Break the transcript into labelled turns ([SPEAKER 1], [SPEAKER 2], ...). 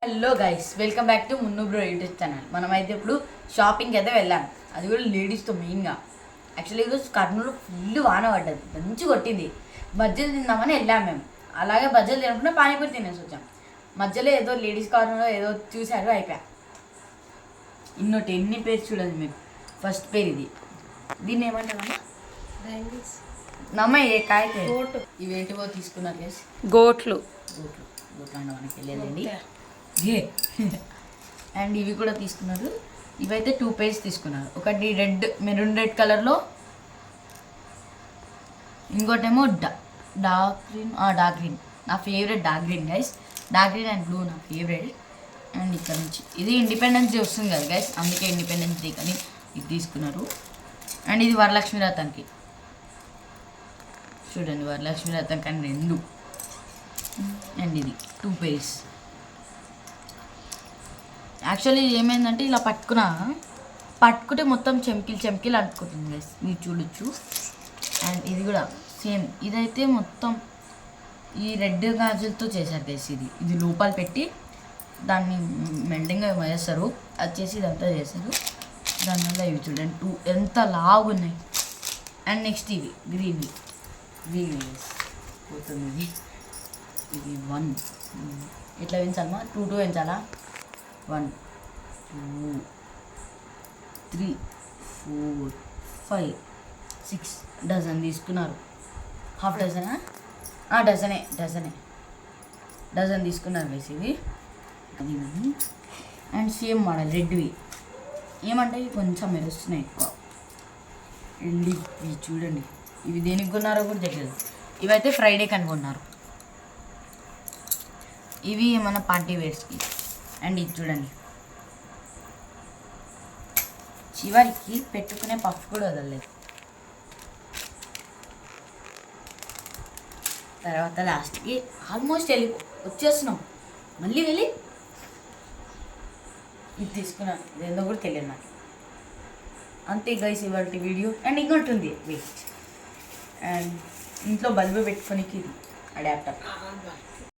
[SPEAKER 1] Hello guys, welcome back to Munnu bro YouTube channel. మనమైతే ఇప్పుడు షాపింగ్కి అయితే వెళ్ళాం, అది కూడా లేడీస్తో మెయిన్గా. యాక్చువల్లీ ఈరోజు కర్నూలు ఫుల్ వాన పడ్డది, మంచి కొట్టింది. బజ్జీలు తిందామని వెళ్ళాం మేము. అలాగే బజ్జీలు తినకుండా పానీపూరి తినేసి వచ్చాం. మధ్యలో ఏదో లేడీస్ కార్నర్లో ఏదో చూశారు, అయిపోయా. ఇన్నోటి ఎన్ని పేరు చూడండి మీరు. ఫస్ట్ పేరు ఇది, దీన్ని ఏమంటారమ్మా? నమ్మ ఏ కాయతే ఇవేంటివో తీసుకున్నారు గైస్.
[SPEAKER 2] గోట్లు
[SPEAKER 1] అంటే మనకి వెళ్ళేదండి. అండ్ ఇవి కూడా తీసుకున్నారు. ఇవైతే 2 పేజ్ తీసుకున్నారు. ఒకటి మెరూన్ రెడ్ కలర్లో, ఇంకోటేమో డార్క్ గ్రీన్. నా favourite dark green guys. Dark green and blue నా ఫేవరెట్. అండ్ ఇక్కడ నుంచి ఇది ఇండిపెండెన్స్ డే వస్తుంది కదా గైస్, అందుకే ఇండిపెండెన్స్ డే కానీ ఇది తీసుకున్నారు. అండ్ ఇది వరలక్ష్మి వ్రతానికి చూడండి, వరలక్ష్మి వ్రతం కానీ 2. అండ్ ఇది 2 పేజ్. యాక్చువల్లీ ఏమైందంటే ఇలా పట్టుకుంటే మొత్తం చెమ్కిలు అంటుకుంటుంది గైస్, మీరు చూడొచ్చు. అండ్ ఇది కూడా సేమ్. ఇదైతే మొత్తం ఈ రెడ్ గాజులతో చేశారు గైస్. ఇది లోపల పెట్టి దాన్ని మెండింగ్గా వేస్తారు, అది చేసి ఇదంతా చేశారు. దానివల్ల ఇవి చూడండి 2 ఎంత లాగున్నాయి. అండ్ నెక్స్ట్ ఇవి గ్రీన్వి పోతుంది. ఇది 1 ఎట్లా పెంచాలమ్మా? 2 పెంచాలా? 1 2 3 4 5 6 డజన్ తీసుకున్నారు. హాఫ్ డజనా? డజన్ తీసుకున్నారు వేసి ఇవి. అండ్ సేమ్ మోడల్ రెడ్వి. ఏమంటే ఇవి కొంచెం మెరుస్తున్నాయి ఎక్కువ. ఇవి చూడండి, ఇవి దేనికి కొన్నారో కూడా తెలియదు. ఇవైతే ఫ్రైడే కనుగొన్నారు. ఇవి ఏమన్నా పార్టీ వేర్స్కి. అండ్ ఇది చూడండి, చివరికి పెట్టుకునే పఫ్ కూడా వదలలేదు. తర్వాత లాస్ట్కి ఆల్మోస్ట్ వచ్చేస్తున్నాం. మళ్ళీ వెళ్ళి ఇది తీసుకున్నాను, ఇదేందో కూడా తెలియదు నాకు. అంతే గైస్ ఇవాళ వీడియో. అండ్ ఇంకోటి ఉంది వెయిట్. అండ్ ఇంట్లో బల్బు పెట్టుకోనికి ఇది అడాప్టర్.